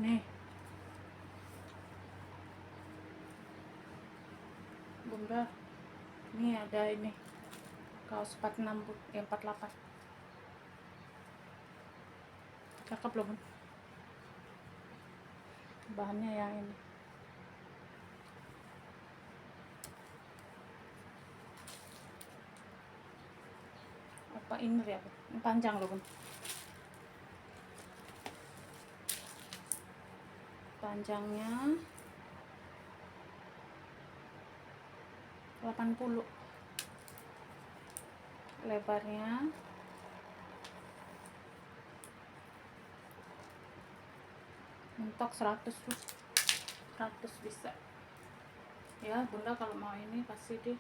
Nih bunda, ini ada ini kaos 46 bun, 48. Cakep loh bun, bahannya yang ini. Apa inner ya bun, ini panjang loh bun, panjangnya 80, lebarnya mentok 100 tuh, 100 bisa ya bunda. Kalau mau ini kasih deh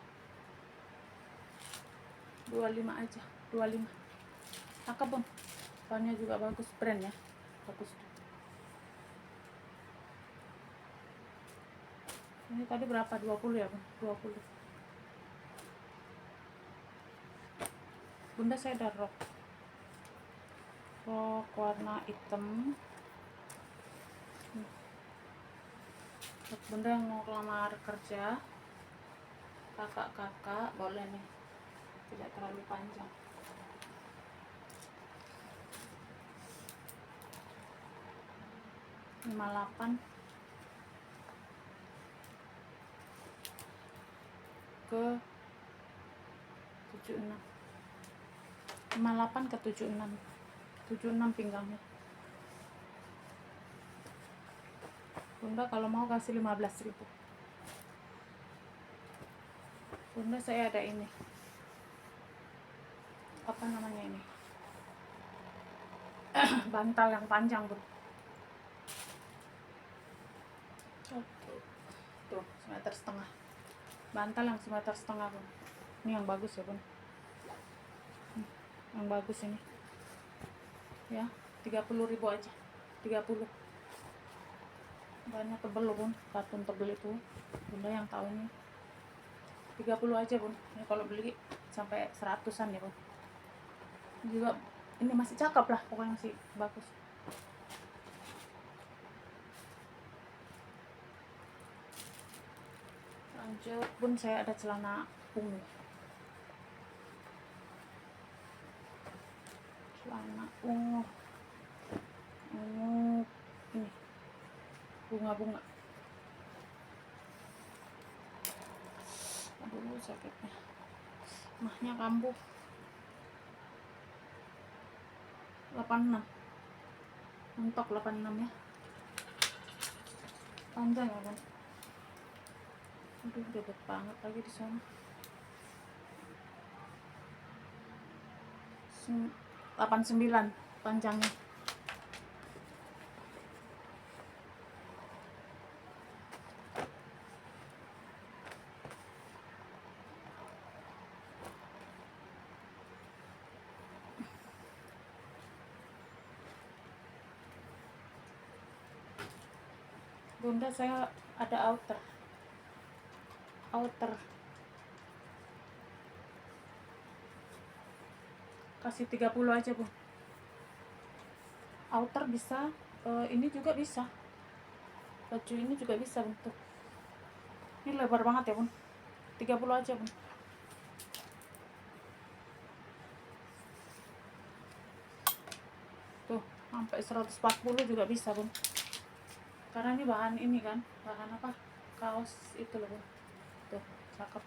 25 aja, 25. Cakep bun, bahannya juga bagus, brand ya, bagus tuh. Ini tadi berapa, 20 ya bun, 20. Bunda saya ada rok warna hitam. Buat bunda yang mau lamar kerja, kakak-kakak boleh nih, tidak terlalu panjang. $58 ke 76, 58 ke 76, 76 pinggangnya. Bunda kalau mau kasih 15.000. Bunda saya ada ini, apa namanya ini, bantal yang panjang bun. Tuh 1,5 meter, bantal yang 1,5 meter bun. Ini yang bagus ya bun, yang bagus ini ya, 30.000 aja, 30. Banyak tebel loh bun, katun tebel itu bunda yang tahu ini. 30 aja bun, ini kalau beli sampai 100-an ya bun. Ini juga ini masih cakep lah, pokoknya masih bagus. Lanjut bun, saya ada celana ungu, celana ungu ini bunga-bunga. Aduh sakitnya, mahnya kambuh. 86, mentok 86 ya, panjang ya kan. Aduh ribet banget lagi di sana. 89 panjangnya. Bunda saya ada outer kasih 30 aja bun. Outer bisa, ini juga bisa, baju ini juga bisa bentuk. Ini lebar banget ya bun, 30 aja bun. Tuh sampai 140 juga bisa bun, karena ini bahan ini kan, bahan apa, kaos itu loh bun. Tuh cakep,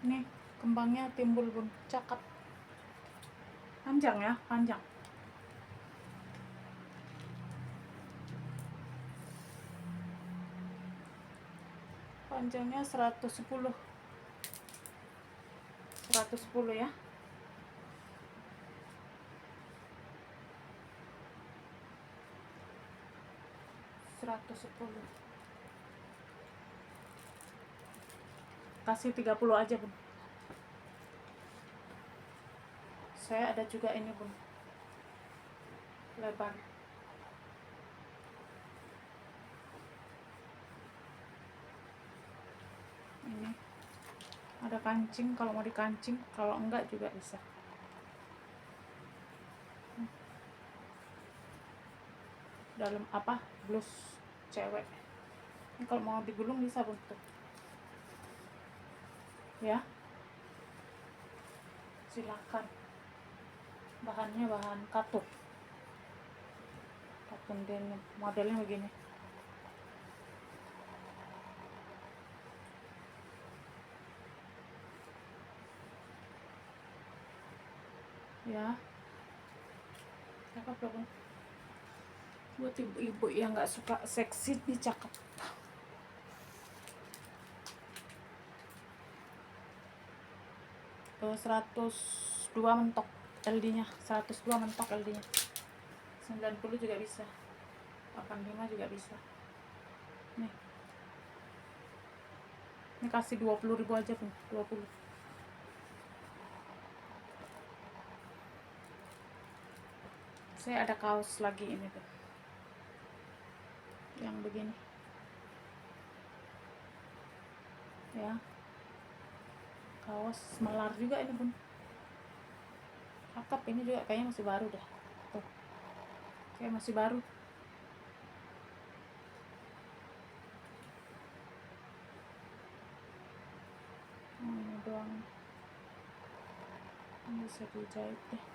ini kembangnya timbul bun, cakep. Panjang ya, panjang. Panjangnya 110 ya. 110 kasih 30 aja bun. Saya ada juga ini bun, lebar. Ini ada kancing, kalau mau dikancing, kalau enggak juga bisa. dalam apa, blus cewek. Ini kalau mau digulung bisa bun, tuh ya, silakan. Bahannya bahan katun denim, modelnya begini ya. Cakep loh bun, buat ibu-ibu yang nggak suka seksi nih cakep. Ke 102 mentok LD nya, 102 mentok LD nya, 90 juga bisa, 85 juga bisa. Nih, ini kasih 20.000 aja pun, 20. Saya ada kaos lagi ini tuh, yang begini ya, kaos melar juga ini pun cakep. Ini juga kayaknya masih baru dah, tuh kayak masih baru. Ini doang, ini bisa dijahit deh.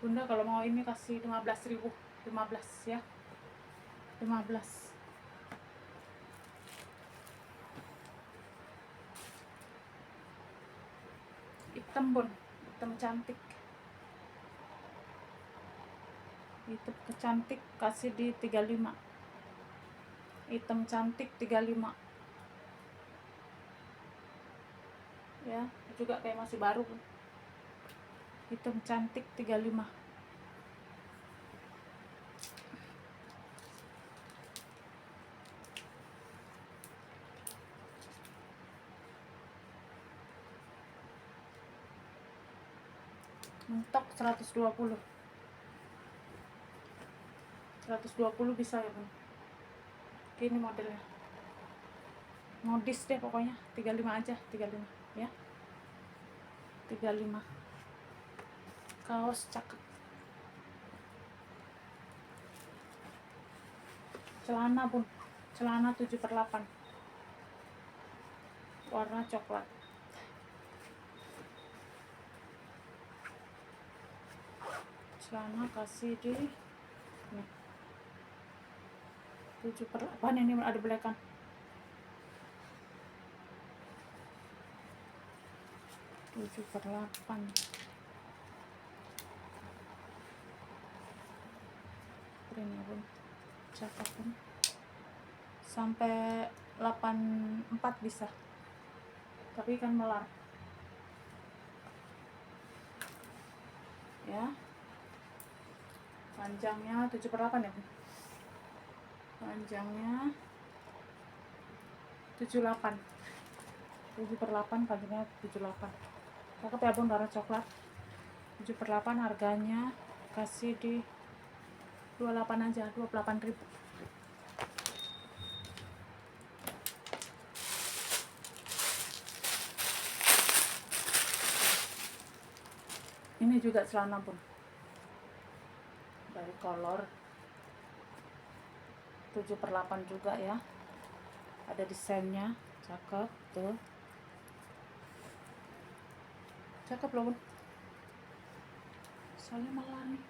Bunda kalau mau ini kasih 15.000, 15 ya, 15. Hitam bun, hitam cantik, hitam cantik, kasih di 35. Hitam cantik 35 ya, juga kayak masih baru bun. Hitam cantik 35. Mentok 120. 120 bisa ya bun. Ini modelnya modis deh pokoknya, 35 aja, 35 ya, 35. Kaos cakep. Celana bun, celana 7/8 warna coklat. Celana kasih di nih 7/8. Ini ada belekan, 7/8. Ini pun cakep pun, sampai 84 bisa, tapi kan melar ya. Panjangnya 7/8 ya bun, panjangnya 78, 7/8, panjangnya 78. Cakep ya bun, warna coklat, 7/8. Harganya kasih di 28 aja, 28.000. Ini juga celana pun dari kolor 7/8 juga ya, ada desainnya, cakep tuh, cakep loh bun. Soalnya malah nih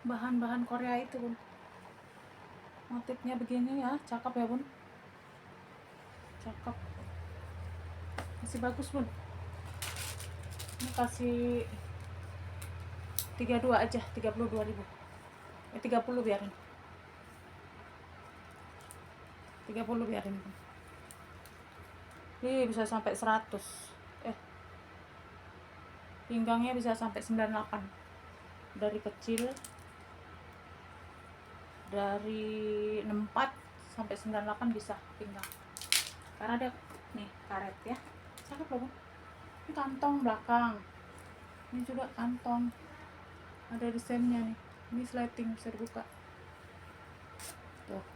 bahan-bahan Korea itu bun, motifnya begini ya, cakep ya bun, cakep, masih bagus bun. Ini kasih 32 aja, 32.000. 30 biarin, 30 biarin bun. Ini bisa sampai 100, pinggangnya bisa sampai 98. Dari kecil, dari 64 sampai 98 bisa pinggang, karena ada nih karet ya, cakep loh bun. Ini kantong belakang, ini juga kantong, ada desainnya nih. Ini sliding, bisa dibuka tuh,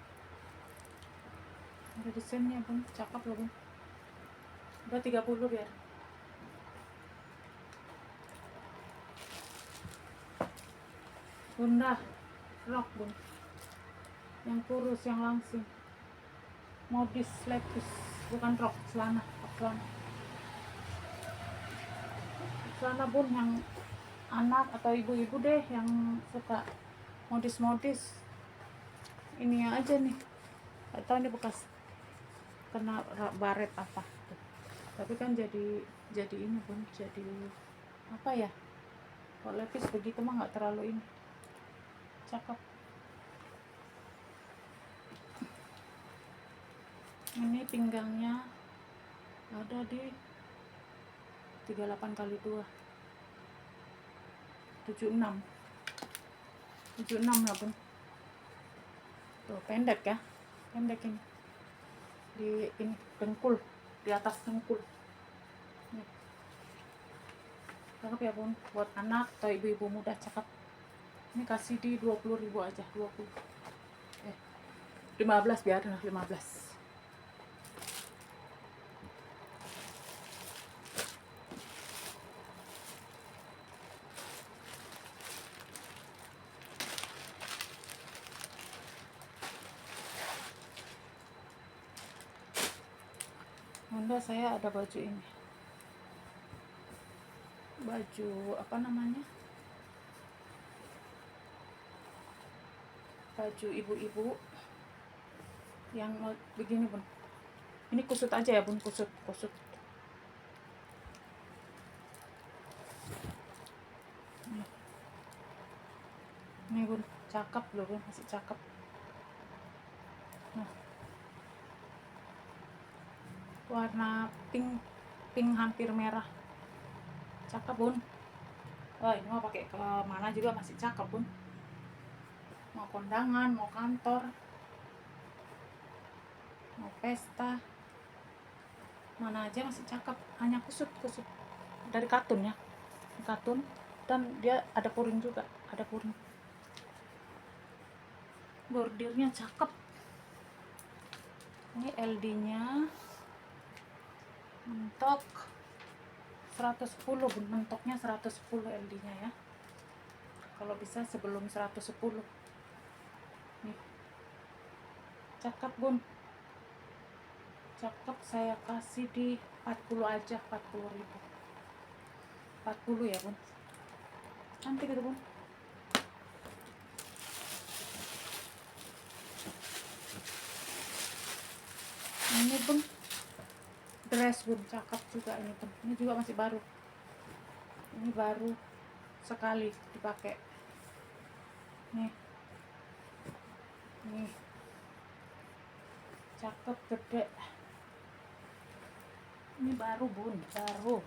ada desainnya bun, cakep loh bun. Udah 30 biar. Bunda rok bun, yang kurus, yang langsing, modis lepis, bukan rok, celana celana bun, yang anak atau ibu-ibu deh yang suka modis-modis. Ini aja nih, atau ini bekas kena baret apa tuh. Tapi kan jadi ini bun, jadi apa ya, kalau lepis begitu mah nggak terlalu ini, cakep. Ini pinggangnya ada di 38x2, 76 lah bun. Tuh pendek ya, pendek ini di ini dengkul, di atas dengkul. Nih. Cakep ya bun, buat anak atau ibu-ibu muda, cakep. Ini kasih di 20.000 aja, 15 biarin lah, 15. Bunda, saya ada baju ini, baju apa namanya, baju ibu-ibu yang begini bun. Ini kusut aja ya bun, kusut ini bun, cakep loh bun, masih cakep. Nah, warna pink hampir merah, cakep bun. Wah, ini mau pakai ke mana juga masih cakep bun, mau kondangan, mau kantor, mau pesta, mana aja masih cakep. Hanya kusut dari katun ya, katun, dan dia ada puring juga, ada puring. Bordirnya cakep. Ini LD nya mentok 110 bun, mentoknya 110 LD nya ya, kalau bisa sebelum 110. Nih, cakep bun, cakep. Saya kasih di 40 aja, 40.000, 40 ya bun, cantik gitu bun. Ini bun, dress bun, cakep juga ini bun. Ini juga masih baru, ini baru sekali dipakai. Nih, cakep, gede. Ini baru bun, baru,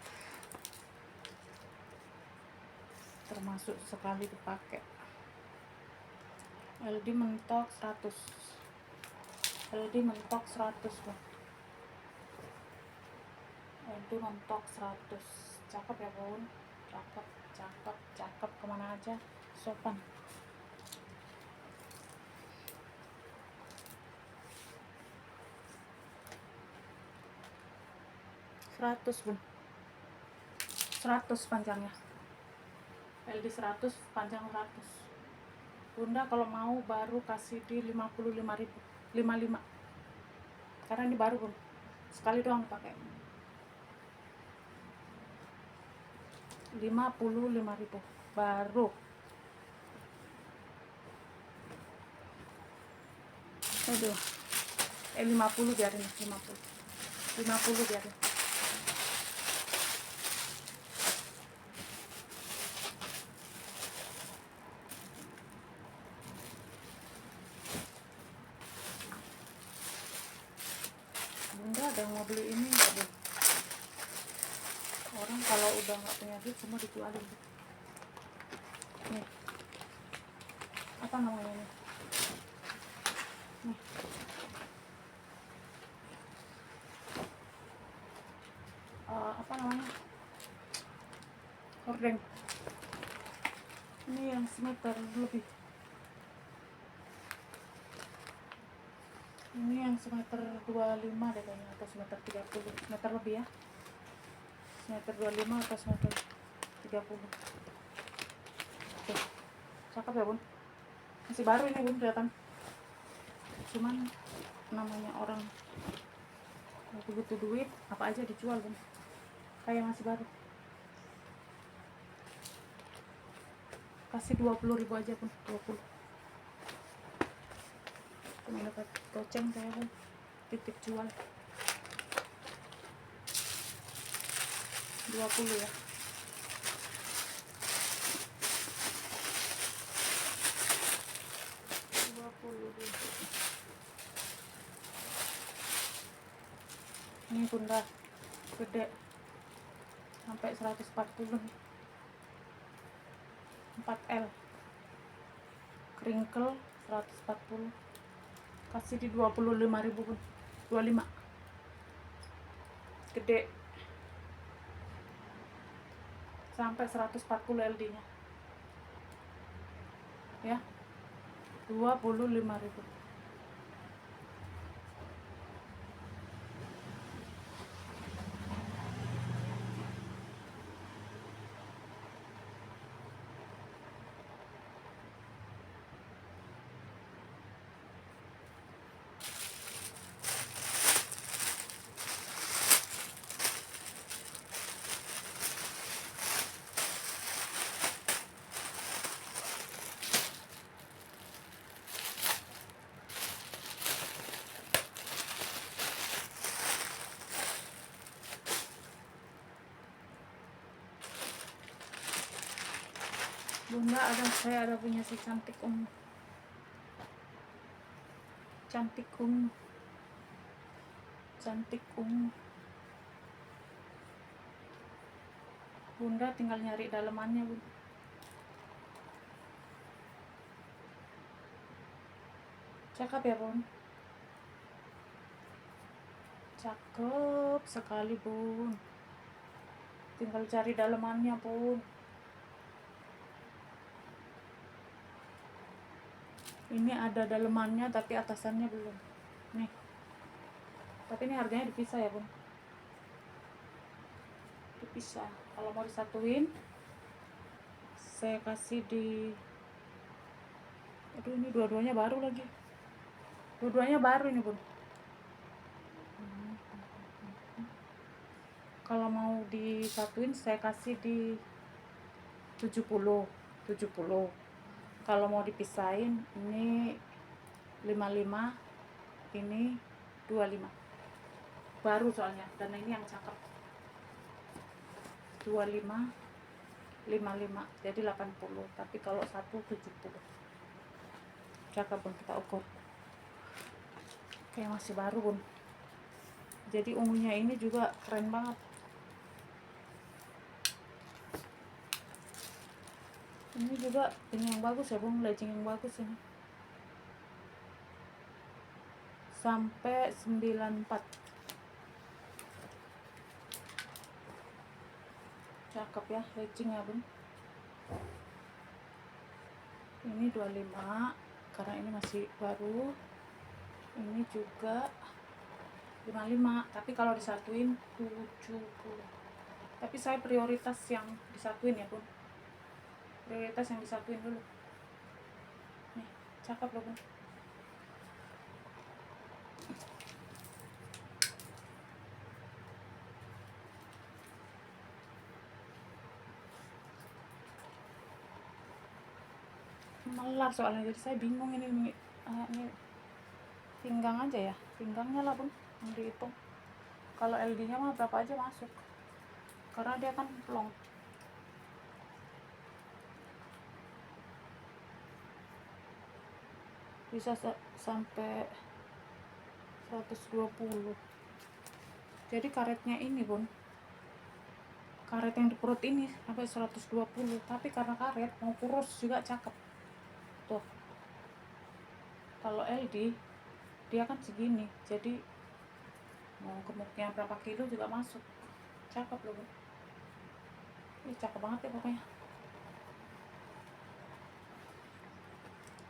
termasuk sekali dipakai. LD mentok 100, LD mentok 100 bun, LD mentok 100. Cakep ya bun, cakep, kemana aja sopan. Bun, 100 panjangnya, LD 100, panjang 100. Bunda kalau mau baru kasih di 55.000, 55, karena ini baru bun, sekali doang dipakai. 55.000 baru. Aduh, 50 biarin, 50 biarin. Bunda ada mau beli ini enggak bun? Orang kalau udah nggak punya duit semua dijualin. Nih, apa namanya nih? Nih, apa namanya? Hordeng. Ini yang semeter lebih. Ini yang semeter 25 deh kayaknya, atau semeter 30, semeter lebih ya. Semeter 25 atau semeter 30. Oke, cakep ya bun. Masih baru ini bun, kelihatan. Cuman namanya orang lagi butuh duit, apa aja dijual bun. Kayak masih baru. Kasih 20.000 aja bun, 20. Cuma dapat goceng saya bun, titip jual 20 ya. Ini bunda gede sampai 140 nih. 4L crinkle 140, kasih di 25.000 pun, 25, gede sampai 140 LD nya ya, 25.000. Bunda saya ada punya si cantik ungu. Bunda tinggal nyari dalemannya bun. Cakep ya bun, cakep sekali bun, tinggal cari dalemannya bun. Ini ada dalemannya tapi atasannya belum nih, tapi ini harganya dipisah ya bun, dipisah. Kalau mau disatuin saya kasih di, aduh ini dua-duanya baru lagi, dua-duanya baru ini bun. Kalau mau disatuin saya kasih di 70. Kalau mau dipisahin ini 55, ini 25. Baru soalnya, dan ini yang cakep. 25, 55, jadi 80. Tapi kalau satu 70. Cakep bun, kita ukur. Kayak masih baru bun. Jadi ungunya ini juga keren banget. Ini juga ini yang bagus ya bun, legging yang bagus ini. Sampai 94. Cakep ya legging ya bun. Ini 25 karena ini masih baru. Ini juga 55, tapi kalau disatuin 70. Tapi saya prioritas yang disatuin ya bun, prioritas yang disatuin dulu. Nih cakep loh bun. Melar soalnya, jadi saya bingung ini pinggang aja ya, pinggangnya lah bun yang dihitung. Kalau LD nya mah berapa aja masuk, karena dia kan plong. Bisa sampai 120. Jadi karetnya ini bun, karet yang di perut ini sampai 120, tapi karena karet mau kurus juga cakep tuh. Kalau LD dia kan segini, jadi mau gemuknya berapa kilo juga masuk. Cakep loh bun, ini cakep banget ya pokoknya.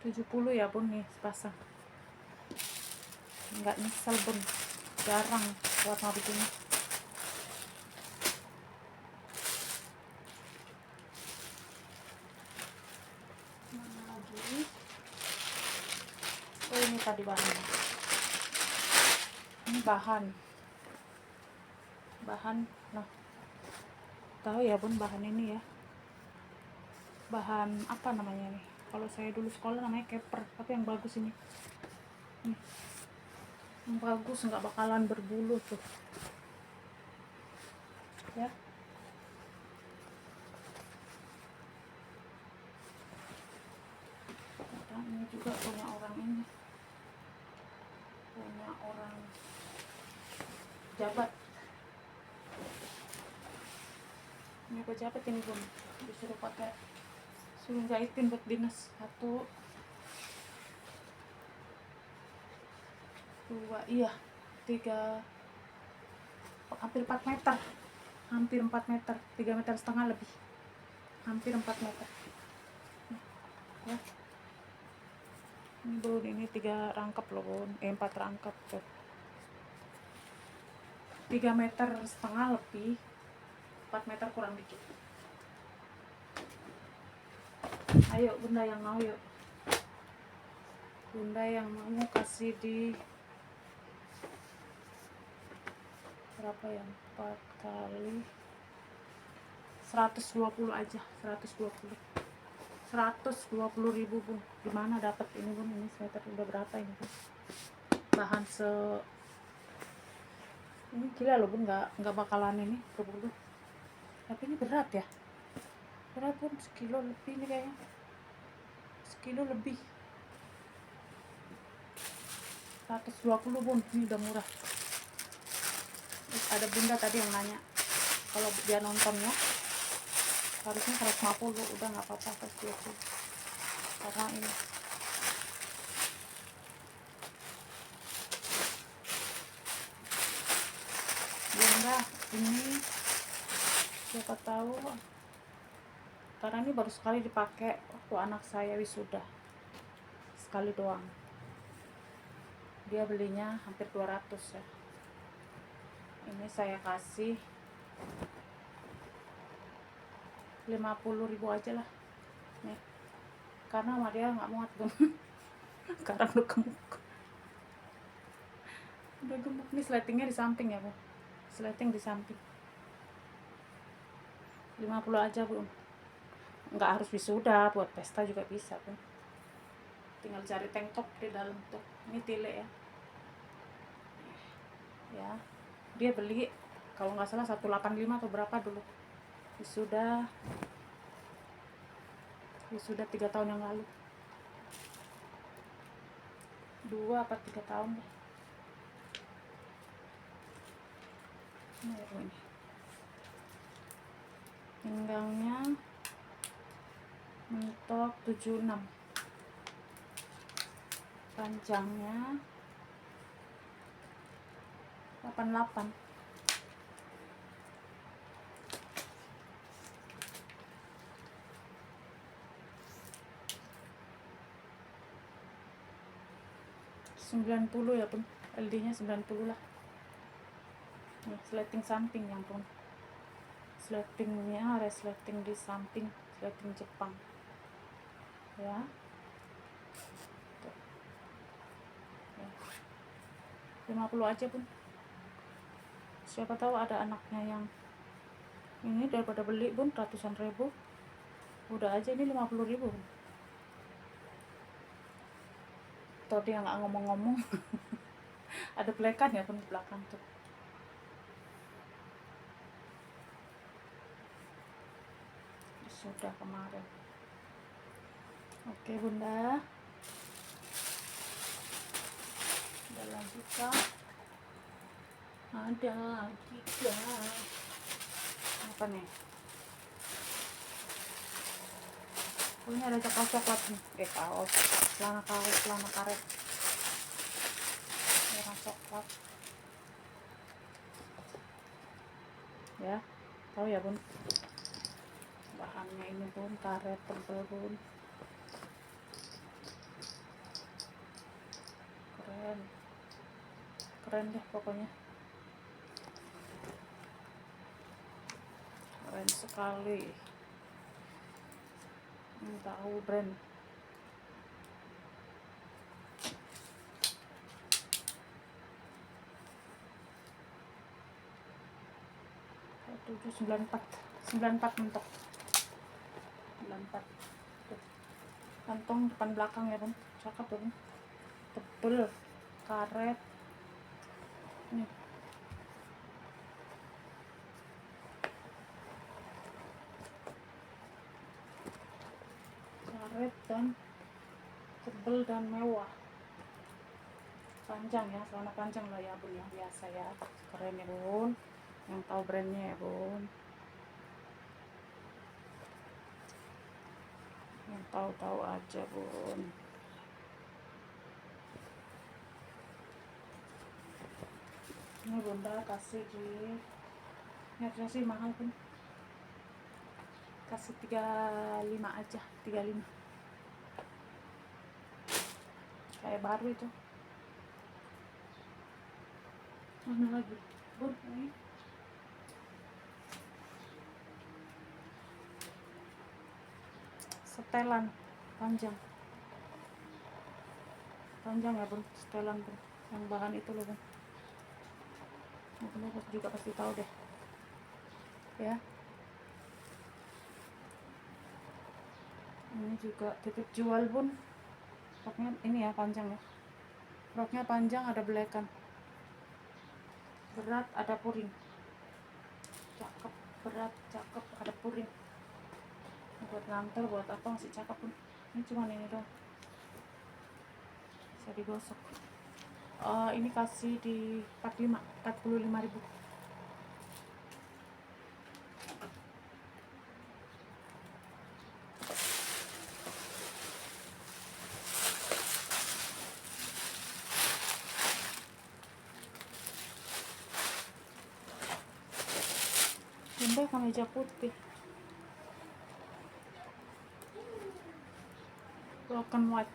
70 ya bun nih sepasang, nggak nyesel bun, jarang warna begini. Mana lagi? Ini tadi bahannya. Ini bahan. Nah, tahu ya bun, bahan ini ya. Bahan apa namanya nih? Kalau saya dulu sekolah namanya keper, tapi yang bagus ini. Nih. Yang bagus, nggak bakalan berbulu tuh. Ya. Ini juga punya orang ini. Punya orang jabat. Ini pejabat ini bun, disuruh pakai, suruh jahitin buat dinas. 1, 2, iya 3, hampir 4 meter, hampir 4 meter, 3,5 meter lebih, hampir 4 meter ya. Ini bun, ini 3 rangkap loh bun, 4 rangkap tuh, 3,5 meter lebih, 4 meter kurang dikit. Ayo bunda yang mau, yuk bunda yang mau kasih di berapa ya, 4 kali 120 aja, 120 ribu bun. Gimana dapat ini bun? Ini sweater udah berapa ini bun? Bahan ini gila loh bun, nggak bakalan ini berbulu. Tapi ini berat ya, berat bun, 1 kilo lebih nih kayaknya, 1 kilo lebih. 120 bun, ini udah murah. Terus ada bunda tadi yang nanya kalau dia nontonnya harusnya 150, udah nggak apa-apa 120 karena ini bunda ini siapa tahu, karena ini baru sekali dipakai waktu anak saya wisuda, sekali doang. Dia belinya hampir 200 ya. Ini saya kasih 50.000 aja lah nih, karena sama dia nggak muat bun. Sekarang udah gemuk nih. Sletingnya di samping ya bun, sleting di samping. 50 aja bun, nggak harus wisuda, buat pesta juga bisa bun. Tinggal cari tank top di dalam tuh. Ini tile ya, dia beli kalau nggak salah 185 atau berapa dulu, wisuda 3 tahun yang lalu, 2 apa 3 tahun deh. Ini pinggangnya mentok 76, panjangnya 88. $90 ya pun, LD nya 90 lah. Nih, sleting samping yang pun, sletingnya resleting di samping, sleting Jepang ya. Tuh. Ya. 50 aja pun, siapa tahu ada anaknya yang ini, daripada beli bun ratusan ribu, udah aja ini 50.000. Atau dia nggak ngomong-ngomong. Ada pelekan ya pun di belakang tuh. Sudah kemarin. Oke bunda, udah lanjutkan. Ada tiga apa nih? Ini ada coklat nih, kaos, celana karet, warna coklat. Ya, tahu ya bun? Bahannya ini bun, karet tebal bun, keren deh pokoknya, keren sekali. Tahu brand 94 mentok. 94. Tuh. Kantong depan belakang ya bun, cakep ya bun, tebel, karet. Nih. Karet dan tebel dan mewah. Panjang ya, celana panjang lah ya bun, yang biasa ya, keren ya bun, yang tahu brandnya ya bun, yang tahu-tahu aja bun. Ini bunda kasih di, harganya sih mahal pun, kasih 35 aja, 35 kayak baru itu. Mana lagi bun, ini setelan panjang ya bun, setelan bun, yang bahan itu loh bun. Bun juga pasti tahu deh ya. Ini juga titip jual bun, roknya ini ya panjang ya, roknya panjang, ada belekan, berat, ada puring, cakep, berat, cakep, ada puring, buat ngantor buat apa masih cakep pun. Ini cuma ini dong, bisa digosok. Ini kasih di 45.000. Bunda kemeja putih, broken white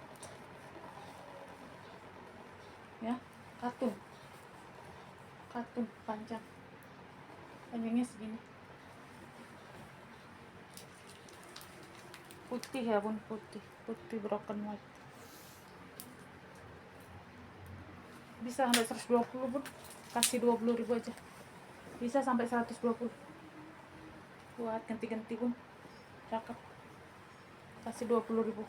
ya, katun panjang, panjangnya segini, putih ya bun, putih broken white, bisa sampai 120 bun, kasih 20.000 aja, bisa sampai 120 buat ganti-ganti bun, cakep, kasih 20.000.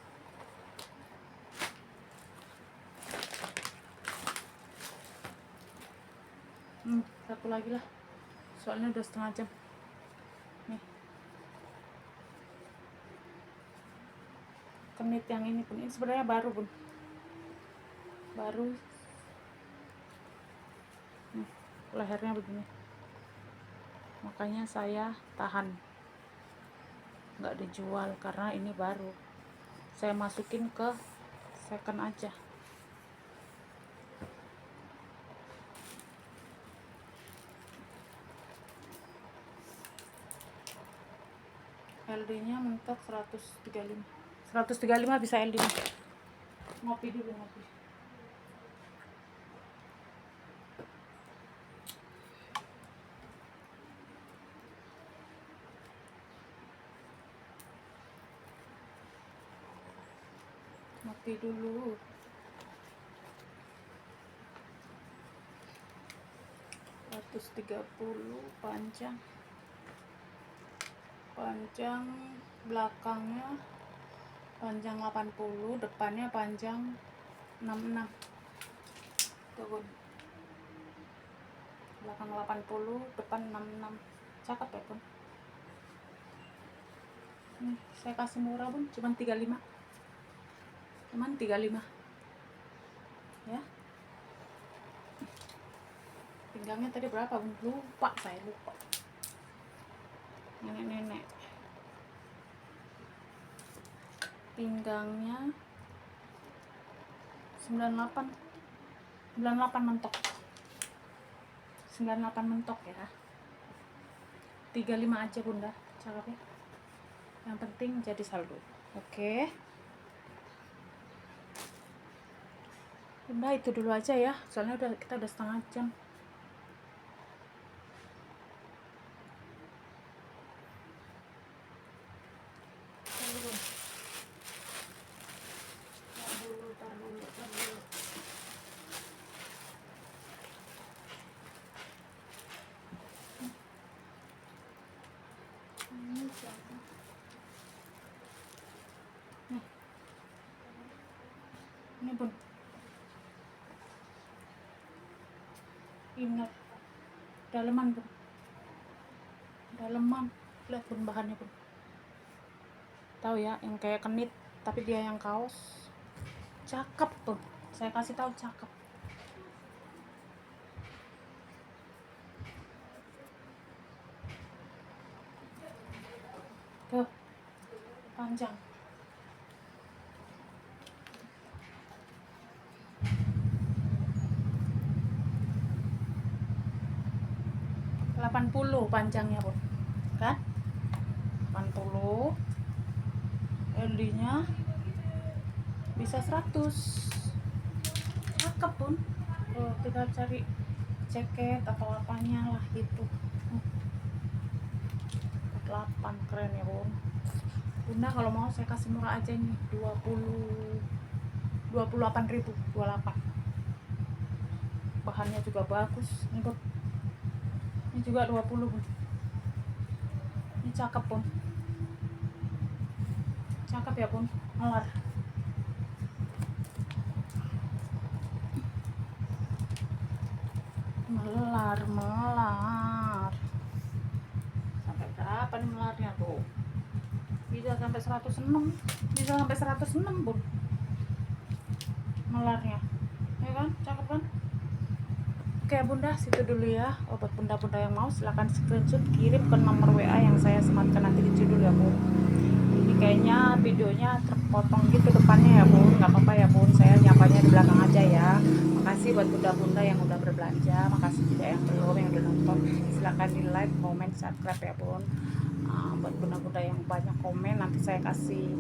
Satu lagi lah, soalnya udah setengah jam nih. Kenit yang ini pun, ini sebenarnya baru bun, baru. Lehernya begini, makanya saya tahan nggak dijual karena ini baru, saya masukin ke second aja. LD nya mentok 135 bisa LD nya. Ngopi dulu, ngopi. Ngopi dulu. Panjang belakangnya panjang 80, depannya panjang 66 tuh, belakang 80, depan 66, cakep ya bun. Saya kasih murah bun, cuman 35 ya. Pinggangnya tadi berapa bun, saya lupa, nenek pinggangnya 98 mentok, 98 mentok ya, 35 aja bunda, cakep ya, yang penting jadi saldo. Oke bunda, itu dulu aja ya, soalnya kita udah setengah jam. Ini bun, inner daleman bun, daleman. Lihat bun bahannya bun, tahu ya yang kayak kenit tapi dia yang kaos. Cakep bun, saya kasih tahu cakep. Tuh panjang. $80 panjangnya bun, kan 80, LD nya bisa 100. Cakep bun. Oh, tinggal cari jaket atau apanya lah gitu. 48 keren ya bun. Bunda kalau mau saya kasih murah aja nih, 28.000, 28. Bahannya juga bagus nih bun. Ini juga 20 bun. Ini cakep bun, cakep ya bun, melar. Melar sampai berapa nih melarnya tuh? Bisa sampai 106, bisa sampai 106 bun melarnya, ya kan? Cakep kan? Oke bunda, situ dulu ya. Buat bunda-bunda yang mau silahkan screenshot, kirim ke nomor WA yang saya sematkan nanti di judul ya bun. Ini kayaknya videonya terpotong gitu depannya ya bun, nggak apa-apa ya bun, saya nyapanya di belakang aja ya. Makasih buat bunda-bunda yang udah berbelanja, makasih juga yang belum, yang udah nonton. Silahkan di like, comment, subscribe ya bun. Buat bunda-bunda yang banyak komen, nanti saya kasih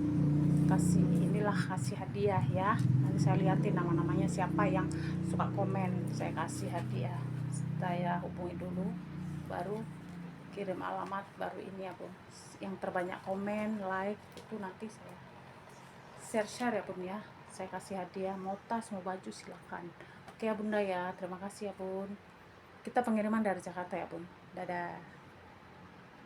hadiah ya. Nanti saya liatin nama-namanya siapa yang suka komen, saya kasih hadiah. Saya hubungi dulu, baru kirim alamat, baru ini ya bun. Yang terbanyak komen, like itu nanti saya share ya bun ya. Saya kasih hadiah, mau tas, mau baju silahkan. Oke ya bunda ya, terima kasih ya bun. Kita pengiriman dari Jakarta ya bun. Dadah.